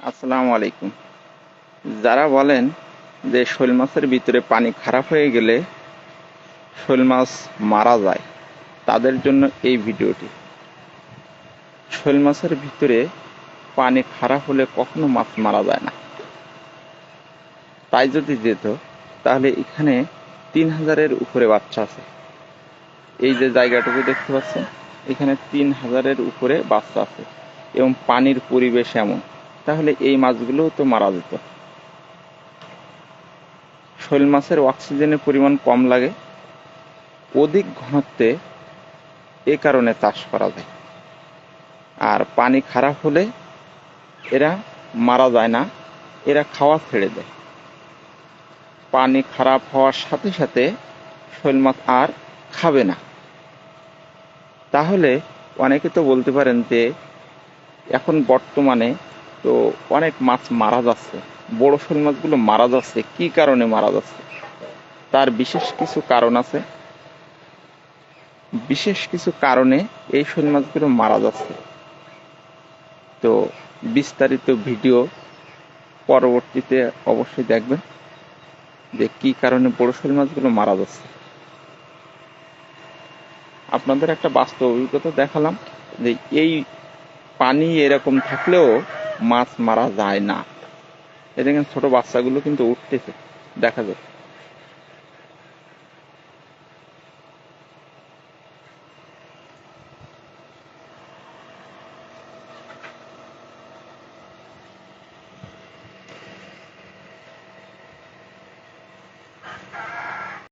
আসসালামু আলাইকুম। যারা বলেন যে শোল মাছের ভিতরে পানি খারাপ হয়ে গেলে শোল মাছ মারা যায়, তাদের জন্য এই ভিডিওটি। শোল মাছের ভিতরে পানি খারাপ হলে কখনো মাছ মারা যায় না। তাই যদি যেত, তাহলে এখানে 3000-এর উপরে বাচ্চা আছে। এই যে জায়গাটুকু দেখতে পাচ্ছেন, এখানে 3000-এর উপরে বাচ্চা আছে এবং পানির পরিবেশ এমন, তাহলে এই মাছগুলোও তো মারা যেত। শোল মাছের অক্সিজেনের পরিমাণ কম লাগে, অধিক ঘনত্বে এ কারণে চাষ করা যায়। আর পানি খারাপ হলে এরা মারা যায় না, এরা খাওয়া ছেড়ে দেয়। পানি খারাপ হওয়ার সাথে সাথে শোল মাছ আর খাবে না। তাহলে অনেকে তো বলতে পারেন যে এখন বর্তমানে তো অনেক মাছ মারা যাচ্ছে, বড় শোল মাছগুলো মারা যাচ্ছে, কি কারণে মারা যাচ্ছে? তার বিশেষ কিছু কারণ আছে। বিশেষ কিছু কারণে এই শোল মাছগুলো মারা যাচ্ছে। তো বিস্তারিত ভিডিও পরবর্তীতে অবশ্যই দেখবেন যে কি কারণে বড় শোল মাছগুলো মারা যাচ্ছে। আপনাদের একটা বাস্তব অভিজ্ঞতা দেখালাম যে এই পানি এরকম থাকলেও মাছ মারা যায় না। এ দেখেন ছোট বাচ্চাগুলো কিন্তু উঠতেছে, দেখা যায়।